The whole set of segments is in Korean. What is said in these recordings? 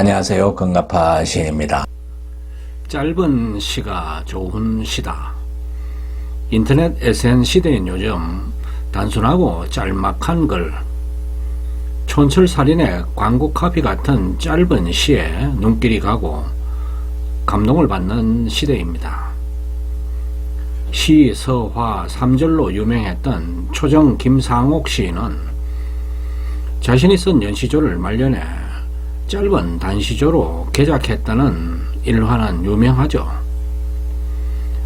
안녕하세요. 건가파 시인입니다. 짧은 시가 좋은 시다. 인터넷 SN 시대인 요즘 단순하고 짤막한 글, 촌철살인의 광고 카피 같은 짧은 시에 눈길이 가고 감동을 받는 시대입니다. 시, 서, 화 3절로 유명했던 초정 김상옥 시인은 자신이 쓴 연시조를 말년에 짧은 단시조로 개작했다는 일화는 유명하죠.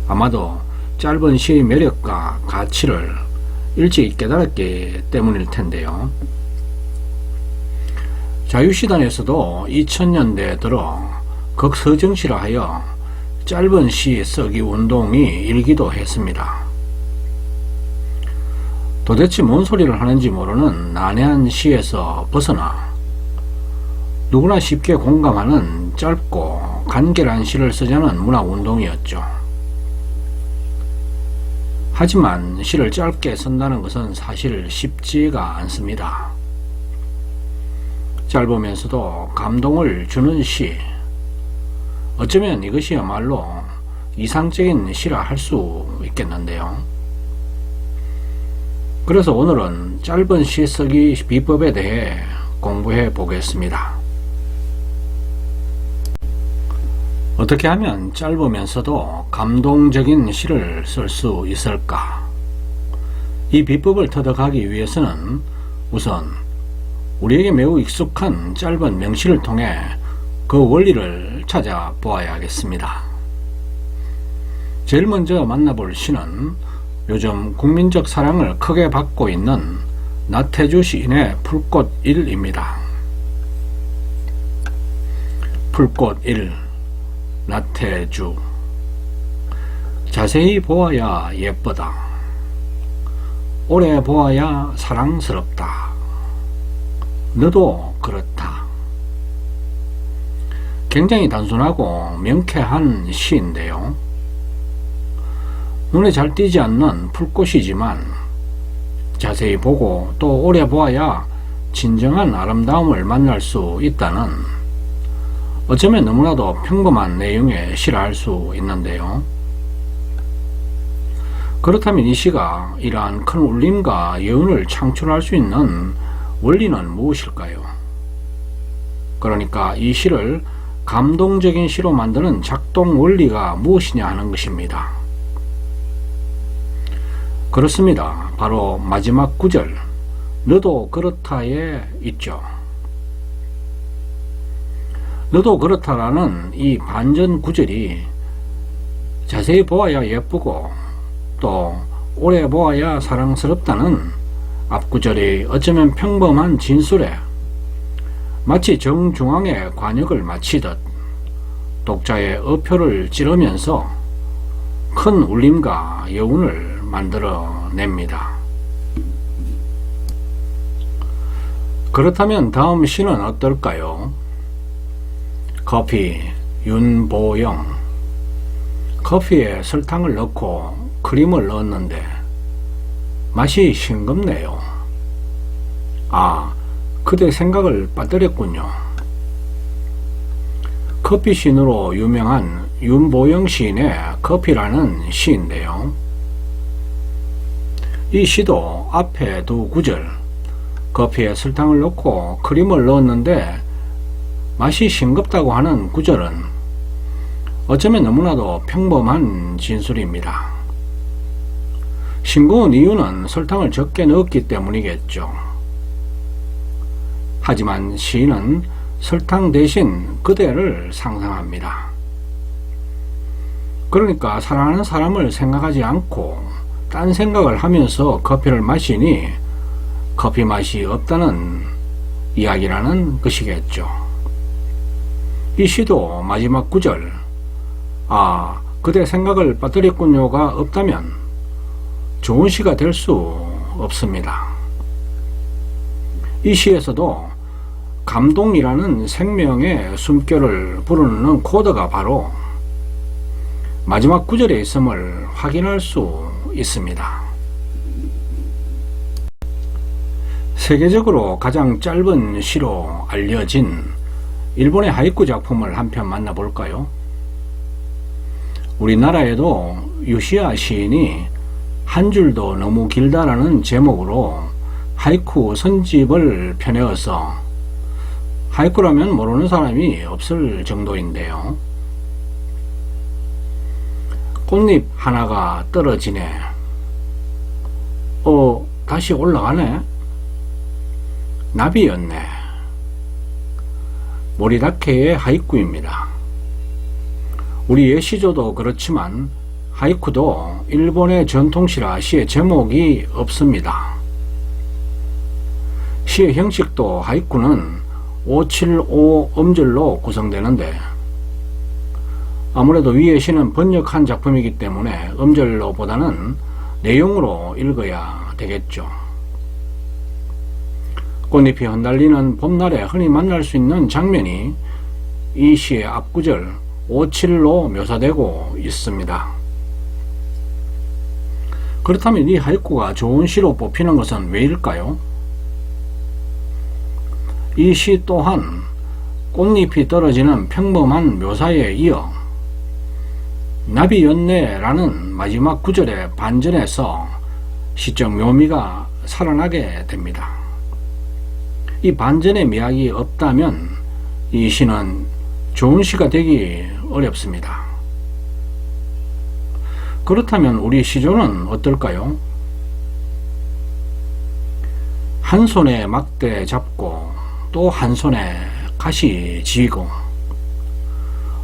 아마도 짧은 시의 매력과 가치를 일찍 깨달았기 때문일 텐데요. 자유시단에서도 2000년대에 들어 극서정시라 하여 짧은 시 쓰기 운동이 일기도 했습니다. 도대체 뭔 소리를 하는지 모르는 난해한 시에서 벗어나 누구나 쉽게 공감하는 짧고 간결한 시를 쓰자는 문화운동이었죠. 하지만 시를 짧게 쓴다는 것은 사실 쉽지가 않습니다. 짧으면서도 감동을 주는 시, 어쩌면 이것이야말로 이상적인 시라 할 수 있겠는데요. 그래서 오늘은 짧은 시 쓰기 비법에 대해 공부해 보겠습니다. 어떻게 하면 짧으면서도 감동적인 시를 쓸 수 있을까? 이 비법을 터득하기 위해서는 우선 우리에게 매우 익숙한 짧은 명시를 통해 그 원리를 찾아보아야겠습니다. 제일 먼저 만나볼 시는 요즘 국민적 사랑을 크게 받고 있는 나태주 시인의 풀꽃 1입니다. 풀꽃 1, 나태주. 자세히 보아야 예쁘다. 오래 보아야 사랑스럽다. 너도 그렇다. 굉장히 단순하고 명쾌한 시인데요. 눈에 잘 띄지 않는 풀꽃이지만 자세히 보고 또 오래 보아야 진정한 아름다움을 만날 수 있다는 어쩌면 너무나도 평범한 내용의 시라 할 수 있는데요. 그렇다면 이 시가 이러한 큰 울림과 여운을 창출할 수 있는 원리는 무엇일까요? 그러니까 이 시를 감동적인 시로 만드는 작동 원리가 무엇이냐 하는 것입니다. 그렇습니다. 바로 마지막 구절, 너도 그렇다에 있죠. 너도 그렇다라는 이 반전 구절이 자세히 보아야 예쁘고 또 오래 보아야 사랑스럽다는 앞구절이 어쩌면 평범한 진술에 마치 정중앙에 관역을 마치듯 독자의 어표를 찌르면서 큰 울림과 여운을 만들어냅니다. 그렇다면 다음 시는 어떨까요? 커피, 윤보영. 커피에 설탕을 넣고 크림을 넣었는데 맛이 싱겁네요. 아, 그대 생각을 빠뜨렸군요. 커피 시인으로 유명한 윤보영 시인의 커피라는 시인데요. 이 시도 앞에 두 구절, 커피에 설탕을 넣고 크림을 넣었는데 맛이 싱겁다고 하는 구절은 어쩌면 너무나도 평범한 진술입니다. 싱거운 이유는 설탕을 적게 넣었기 때문이겠죠. 하지만 시인은 설탕 대신 그대를 상상합니다. 그러니까 사랑하는 사람을 생각하지 않고 딴 생각을 하면서 커피를 마시니 커피 맛이 없다는 이야기라는 것이겠죠. 이 시도 마지막 구절, 아, 그대 생각을 빠뜨렸군요가 없다면 좋은 시가 될 수 없습니다. 이 시에서도 감동이라는 생명의 숨결을 불어넣는 코드가 바로 마지막 구절에 있음을 확인할 수 있습니다. 세계적으로 가장 짧은 시로 알려진 일본의 하이쿠 작품을 한 편 만나볼까요? 우리나라에도 유시아 시인이 한 줄도 너무 길다라는 제목으로 하이쿠 선집을 펴내어서 하이쿠라면 모르는 사람이 없을 정도인데요. 꽃잎 하나가 떨어지네. 다시 올라가네. 나비였네. 모리다케의 하이쿠입니다. 우리의 시조도 그렇지만 하이쿠도 일본의 전통시라 시의 제목이 없습니다. 시의 형식도 하이쿠는 575 음절로 구성되는데 아무래도 위의 시는 번역한 작품이기 때문에 음절로 보다는 내용으로 읽어야 되겠죠. 꽃잎이 흩날리는 봄날에 흔히 만날 수 있는 장면이 이 시의 앞구절 5.7로 묘사되고 있습니다. 그렇다면 이 하이쿠가 좋은 시로 뽑히는 것은 왜일까요? 이 시 또한 꽃잎이 떨어지는 평범한 묘사에 이어 나비였네라는 마지막 구절의 반전에서 시적 묘미가 살아나게 됩니다. 이 반전의 미학이 없다면 이 시는 좋은 시가 되기 어렵습니다. 그렇다면 우리 시조는 어떨까요? 한 손에 막대 잡고 또 한 손에 가시 쥐고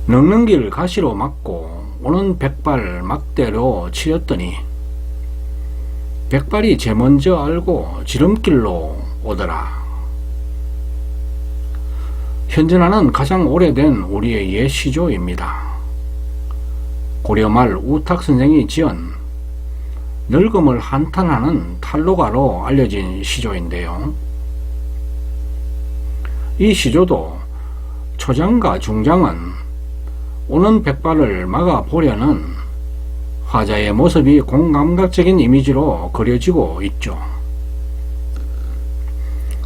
늙는 길 가시로 막고 오는 백발 막대로 치렸더니 백발이 제 먼저 알고 지름길로 오더라. 현존하는 가장 오래된 우리의 옛 시조입니다. 고려말 우탁 선생이 지은 늙음을 한탄하는 탈로가로 알려진 시조인데요. 이 시조도 초장과 중장은 오는 백발을 막아보려는 화자의 모습이 공감각적인 이미지로 그려지고 있죠.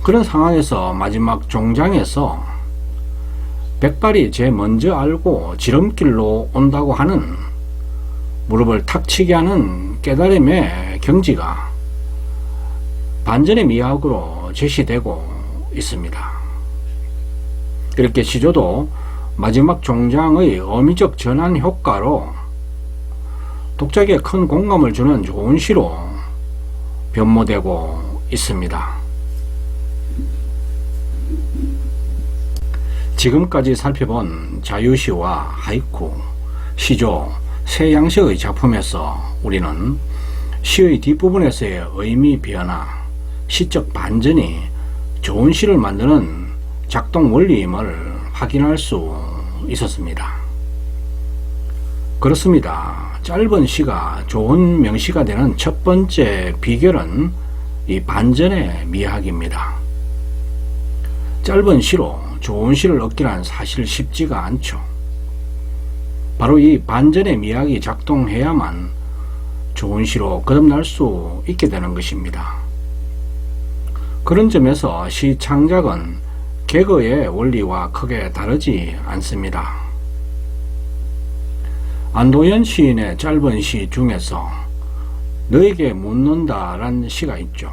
그런 상황에서 마지막 종장에서 백발이 제 먼저 알고 지름길로 온다고 하는 무릎을 탁 치게 하는 깨달음의 경지가 반전의 미학으로 제시되고 있습니다. 이렇게 시조도 마지막 종장의 어미적 전환 효과로 독자에게 큰 공감을 주는 좋은 시로 변모되고 있습니다. 지금까지 살펴본 자유시와 하이쿠, 시조, 세 양식의 작품에서 우리는 시의 뒷부분에서의 의미 변화, 시적 반전이 좋은 시를 만드는 작동 원리임을 확인할 수 있었습니다. 그렇습니다. 짧은 시가 좋은 명시가 되는 첫 번째 비결은 이 반전의 미학입니다. 짧은 시로 좋은 시를 얻기란 사실 쉽지가 않죠. 바로 이 반전의 미학이 작동해야만 좋은 시로 거듭날 수 있게 되는 것입니다. 그런 점에서 시 창작은 개거의 원리와 크게 다르지 않습니다. 안도현 시인의 짧은 시 중에서 너에게 묻는다 란 시가 있죠.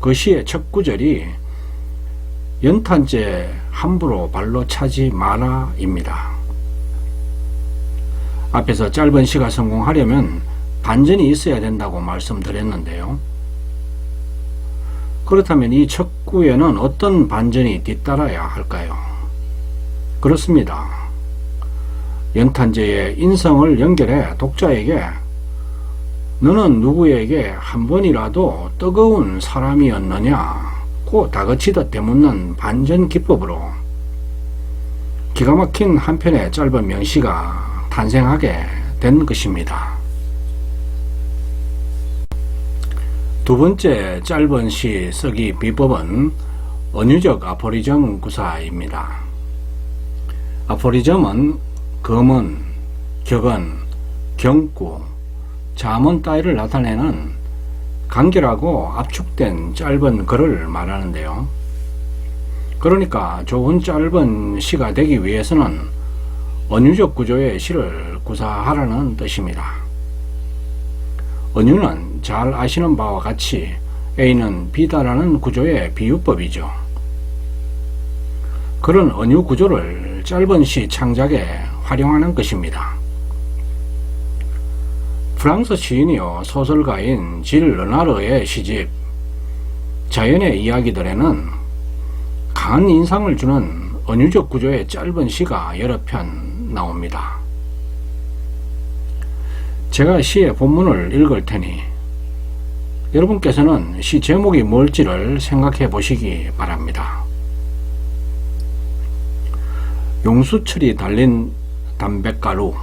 그 시의 첫 구절이 연탄재 함부로 발로 차지 마라 입니다. 앞에서 짧은 시가 성공하려면 반전이 있어야 된다고 말씀드렸는데요. 그렇다면 이 첫 구에는 어떤 반전이 뒤따라야 할까요? 그렇습니다. 연탄재의 인성을 연결해 독자에게 너는 누구에게 한 번이라도 뜨거운 사람이었느냐고 다그치듯 되묻는 반전 기법으로 기가 막힌 한 편의 짧은 명시가 탄생하게 된 것입니다. 두 번째 짧은 시 쓰기 비법은 은유적 아포리즘 구사입니다. 아포리즘은 금은, 격은, 경구, 잠언 따위를 나타내는 간결하고 압축된 짧은 글을 말하는데요. 그러니까 좋은 짧은 시가 되기 위해서는 은유적 구조의 시를 구사하라는 뜻입니다. 은유는 잘 아시는 바와 같이 A는 B다라는 구조의 비유법이죠. 그런 은유 구조를 짧은 시 창작에 활용하는 것입니다. 프랑스 시인이요 소설가인 질 르나르의 시집 자연의 이야기들에는 강한 인상을 주는 은유적 구조의 짧은 시가 여러 편 나옵니다. 제가 시의 본문을 읽을 테니 여러분께서는 시 제목이 뭘지를 생각해 보시기 바랍니다. 용수철이 달린 담뱃가루.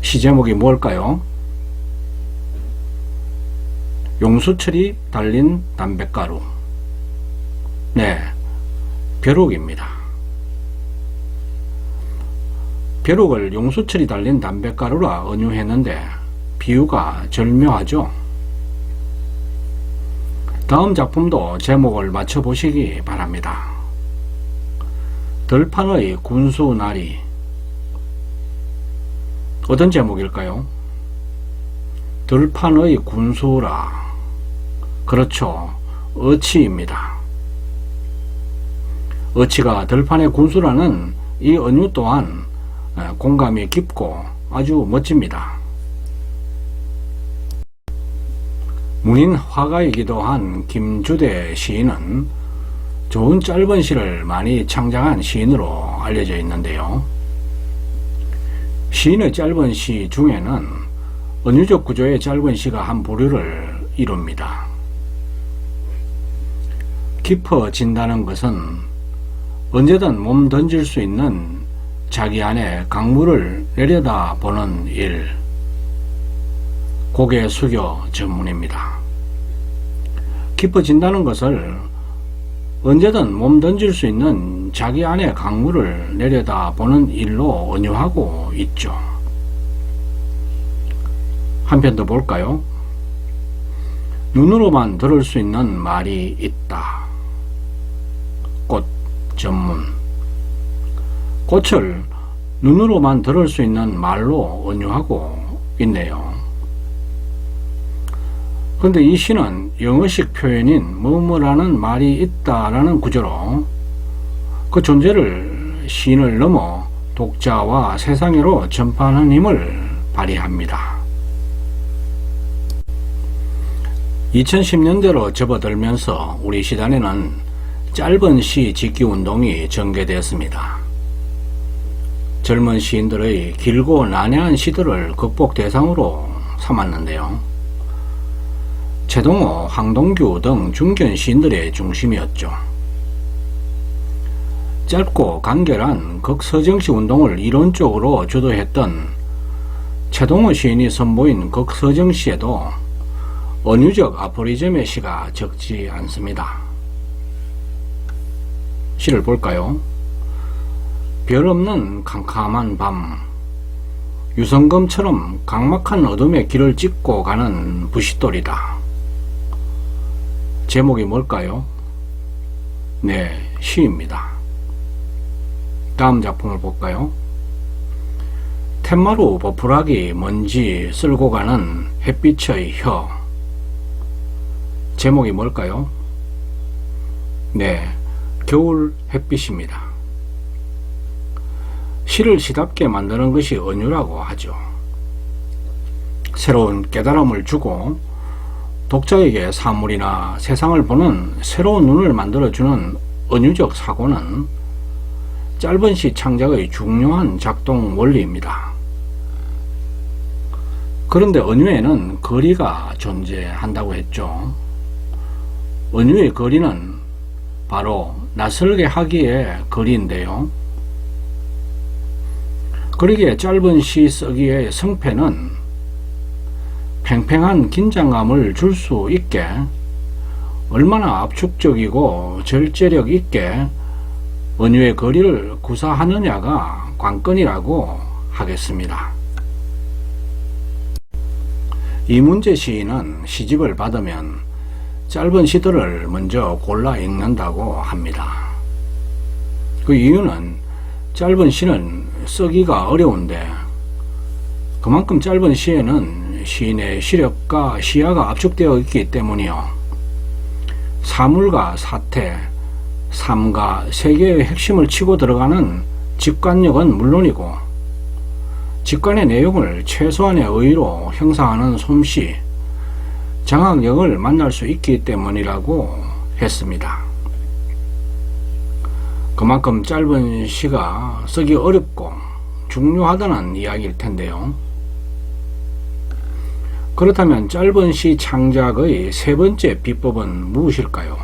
시 제목이 뭘까요? 용수철이 달린 담뱃가루. 네, 벼룩입니다. 벼룩을 용수철이 달린 담뱃가루라 은유했는데 비유가 절묘하죠. 다음 작품도 제목을 맞춰보시기 바랍니다. 들판의 군수나리. 어떤 제목일까요? 들판의 군수라. 그렇죠, 어치입니다. 어치가 들판의 군수라는 이 은유 또한 공감이 깊고 아주 멋집니다. 문인 화가이기도 한 김주대 시인은 좋은 짧은 시를 많이 창작한 시인으로 알려져 있는데요. 시인의 짧은 시 중에는 은유적 구조의 짧은 시가 한 부류를 이룹니다. 깊어진다는 것은 언제든 몸 던질 수 있는 자기 안에 강물을 내려다보는 일, 고개 숙여 전문입니다. 깊어진다는 것을 언제든 몸 던질 수 있는 자기 안에 강물을 내려다보는 일로 은유하고 있죠. 한 편 더 볼까요? 눈으로만 들을 수 있는 말이 있다. 꽃 전문. 꽃을 눈으로만 들을 수 있는 말로 은유하고 있네요. 그런데 이 시는 영어식 표현인 뭐뭐라는 말이 있다라는 구조로 그 존재를 시인을 넘어 독자와 세상으로 전파하는 힘을 발휘합니다. 2010년대로 접어들면서 우리 시단에는 짧은 시 짓기 운동이 전개되었습니다. 젊은 시인들의 길고 난해한 시들을 극복 대상으로 삼았는데요. 최동호, 황동규 등 중견 시인들의 중심이었죠. 짧고 간결한 극서정시 운동을 이론적으로 주도했던 최동호 시인이 선보인 극서정시에도 은유적 아포리즘의 시가 적지 않습니다. 시를 볼까요? 별 없는 캄캄한 밤, 유성검처럼 강막한 어둠의 길을 찢고 가는 부싯돌이다. 제목이 뭘까요? 네, 시입니다. 다음 작품을 볼까요? 텐마루 버프라기 먼지 쓸고 가는 햇빛의 혀. 제목이 뭘까요? 네, 겨울 햇빛입니다. 시를 시답게 만드는 것이 은유라고 하죠. 새로운 깨달음을 주고 독자에게 사물이나 세상을 보는 새로운 눈을 만들어주는 은유적 사고는 짧은 시 창작의 중요한 작동 원리입니다. 그런데 은유에는 거리가 존재한다고 했죠. 은유의 거리는 바로 낯설게 하기의 거리인데요. 그러기에 짧은 시 쓰기의 성패는 팽팽한 긴장감을 줄 수 있게 얼마나 압축적이고 절제력 있게 은유의 거리를 구사하느냐가 관건이라고 하겠습니다. 이문재 시인은 시집을 받으면 짧은 시들을 먼저 골라 읽는다고 합니다. 그 이유는 짧은 시는 쓰기가 어려운데 그만큼 짧은 시에는 시인의 시력과 시야가 압축되어 있기 때문이요. 사물과 사태, 삶과 세계의 핵심을 치고 들어가는 직관력은 물론이고 직관의 내용을 최소한의 의의로 형상하는 솜씨, 장악력을 만날 수 있기 때문이라고 했습니다. 그만큼 짧은 시가 쓰기 어렵고 중요하다는 이야기일 텐데요. 그렇다면 짧은 시 창작의 세 번째 비법은 무엇일까요?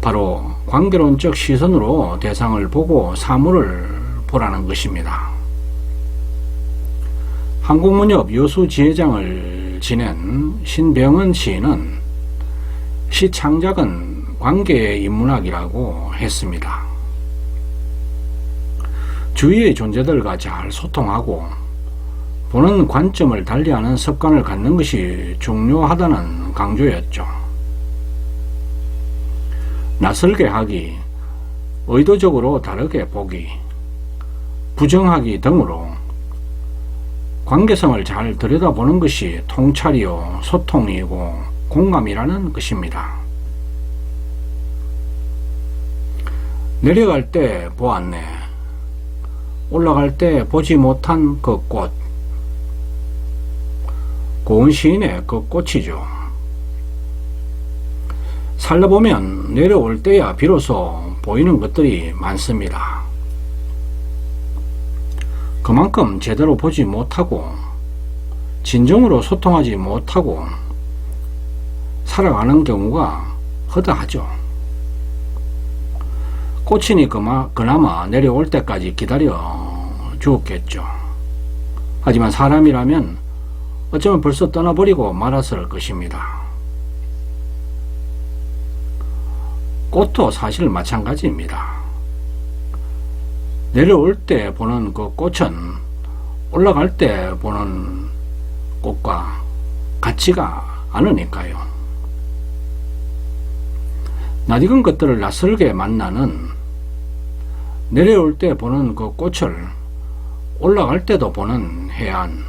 바로 관계론적 시선으로 대상을 보고 사물을 보라는 것입니다. 한국문협 여수지회장을 지낸 신병헌 시인은 시 창작은 관계의 인문학이라고 했습니다. 주위의 존재들과 잘 소통하고 보는 관점을 달리하는 습관을 갖는 것이 중요하다는 강조였죠. 낯설게 하기, 의도적으로 다르게 보기, 부정하기 등으로 관계성을 잘 들여다보는 것이 통찰이요 소통이고 공감이라는 것입니다. 내려갈 때 보았네. 올라갈 때 보지 못한 그 꽃. 고은 시인의 그 꽃이죠. 살다 보면 내려올 때야 비로소 보이는 것들이 많습니다. 그만큼 제대로 보지 못하고 진정으로 소통하지 못하고 살아가는 경우가 허다하죠. 꽃이니 그나마 내려올 때까지 기다려 주었겠죠. 하지만 사람이라면 어쩌면 벌써 떠나버리고 말았을 것입니다. 꽃도 사실 마찬가지입니다. 내려올 때 보는 그 꽃은 올라갈 때 보는 꽃과 같지가 않으니까요. 낯익은 것들을 낯설게 만나는 내려올 때 보는 그 꽃을 올라갈 때도 보는 해안,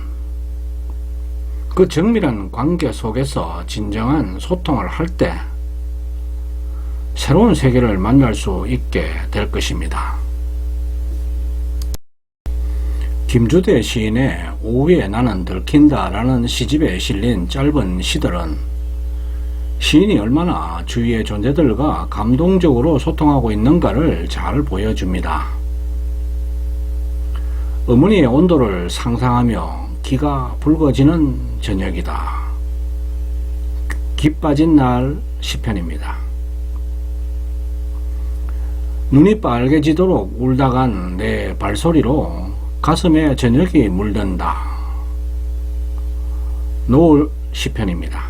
그 정밀한 관계 속에서 진정한 소통을 할 때 새로운 세계를 만날 수 있게 될 것입니다. 김주대 시인의 오후에 나는 들킨다 라는 시집에 실린 짧은 시들은 시인이 얼마나 주위의 존재들과 감동적으로 소통하고 있는가를 잘 보여줍니다. 어머니의 온도를 상상하며 기가 붉어지는 저녁이다. 기 빠진 날 시편입니다. 눈이 빨개지도록 울다간 내 발소리로 가슴에 저녁이 물든다. 노을 시편입니다.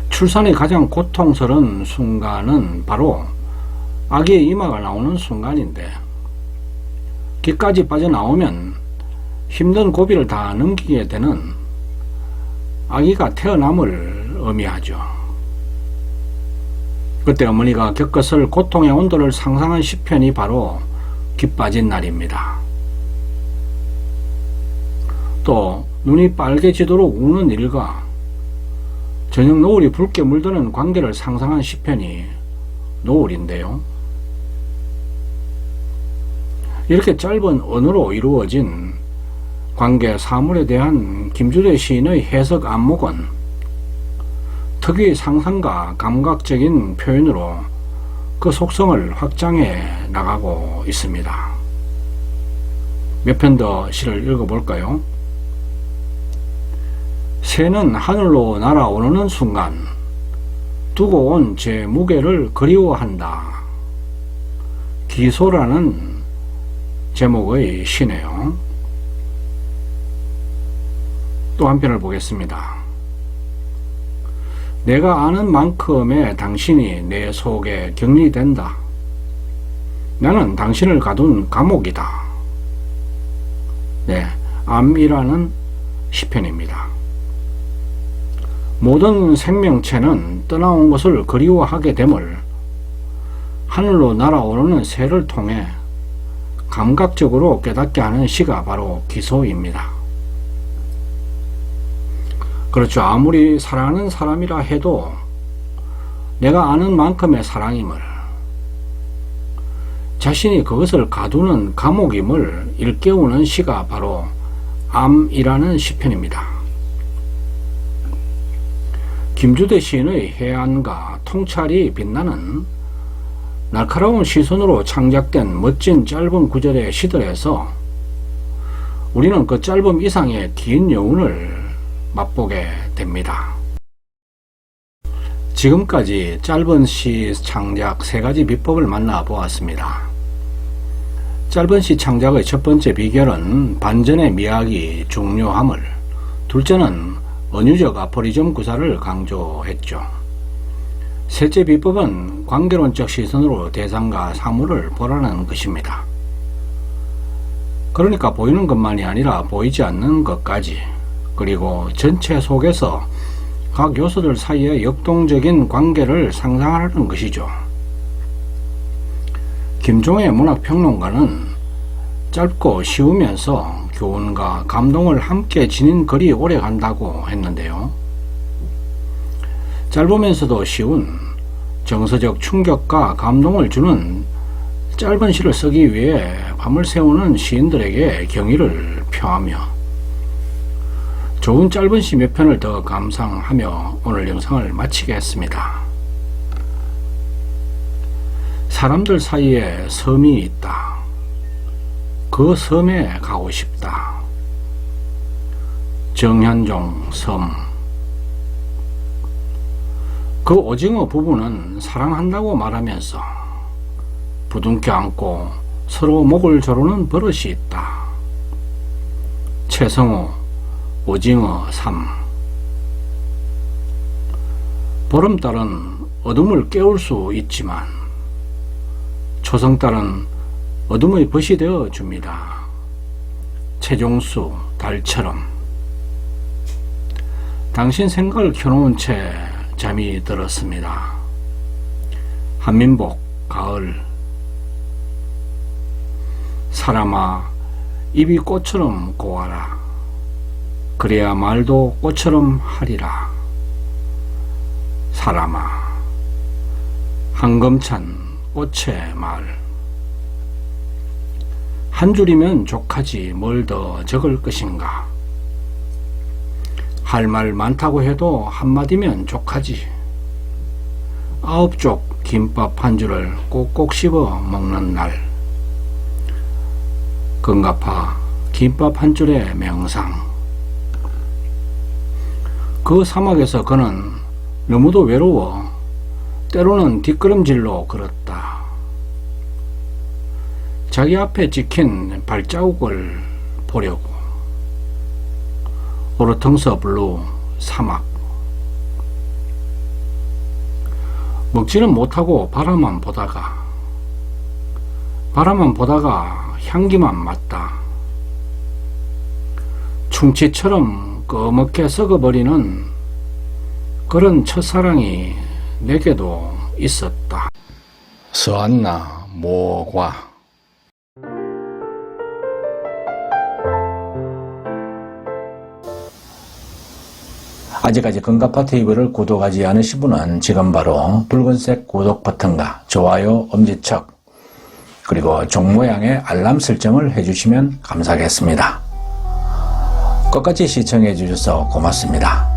출산의 가장 고통스러운 순간은 바로 아기의 이마가 나오는 순간인데 기까지 빠져나오면 힘든 고비를 다 넘기게 되는 아기가 태어남을 의미하죠. 그때 어머니가 겪었을 고통의 온도를 상상한 시편이 바로 기 빠진 날입니다. 또 눈이 빨개지도록 우는 일과 저녁 노을이 붉게 물드는 관계를 상상한 시편이 노을인데요. 이렇게 짧은 언어로 이루어진 관계 사물에 대한 김주대 시인의 해석 안목은 특유의 상상과 감각적인 표현으로 그 속성을 확장해 나가고 있습니다. 몇 편 더 시를 읽어볼까요? 새는 하늘로 날아오르는 순간 두고 온 제 무게를 그리워한다. 기소라는 제목의 시네요. 또 한 편을 보겠습니다. 내가 아는 만큼의 당신이 내 속에 격리된다. 나는 당신을 가둔 감옥이다. 네, 암이라는 시편입니다. 모든 생명체는 떠나온 것을 그리워하게 됨을 하늘로 날아오르는 새를 통해 감각적으로 깨닫게 하는 시가 바로 기소입니다. 그렇죠. 아무리 사랑하는 사람이라 해도 내가 아는 만큼의 사랑임을, 자신이 그것을 가두는 감옥임을 일깨우는 시가 바로 암이라는 시편입니다. 김주대 시인의 해안과 통찰이 빛나는 날카로운 시선으로 창작된 멋진 짧은 구절의 시들에서 우리는 그 짧음 이상의 긴 여운을 맛보게 됩니다. 지금까지 짧은 시 창작 3가지 비법을 만나보았습니다. 짧은 시 창작의 첫 번째 비결은 반전의 미학이 중요함을, 둘째는 은유적 아포리즘 구사를 강조했죠. 셋째 비법은 관계론적 시선으로 대상과 사물을 보라는 것입니다. 그러니까 보이는 것만이 아니라 보이지 않는 것까지, 그리고 전체 속에서 각 요소들 사이의 역동적인 관계를 상상하라는 것이죠. 김종의 문학평론가는 짧고 쉬우면서 교훈과 감동을 함께 지닌 글이 오래 간다고 했는데요. 짧으면서도 쉬운 정서적 충격과 감동을 주는 짧은 시를 쓰기 위해 밤을 새우는 시인들에게 경의를 표하며 좋은 짧은 시 몇 편을 더 감상하며 오늘 영상을 마치겠습니다. 사람들 사이에 섬이 있다. 그 섬에 가고 싶다. 정현종 섬. 그 오징어 부부는 사랑한다고 말하면서 부둥켜 안고 서로 목을 조르는 버릇이 있다. 최성호, 오징어 3. 보름달은 어둠을 깨울 수 있지만 초성달은 어둠의 벗이 되어 줍니다. 최종수, 달처럼. 당신 생각을 켜놓은 채 잠이 들었습니다. 한민복, 가을. 사람아, 입이 꽃처럼 고와라. 그래야 말도 꽃처럼 하리라. 사람아, 한검찬, 꽃의 말. 한 줄이면 족하지 뭘 더 적을 것인가. 할 말 많다고 해도 한마디면 족하지. 9쪽 김밥 한 줄을 꼭꼭 씹어 먹는 날. 금가파 김밥 한 줄의 명상. 그 사막에서 그는 너무도 외로워 때로는 뒷걸음질로 걸었다. 자기 앞에 찍힌 발자국을 보려고. 오르텅서 블루 사막. 먹지는 못하고 바라만 보다가 향기만 맡다. 충치처럼 꺼멓게 썩어버리는 그런 첫사랑이 내게도 있었다. 서안나 모과. 아직까지 금가파 TV를 구독하지 않으신 분은 지금 바로 붉은색 구독 버튼과 좋아요, 엄지척, 그리고 종 모양의 알람 설정을 해주시면 감사하겠습니다. 끝까지 시청해 주셔서 고맙습니다.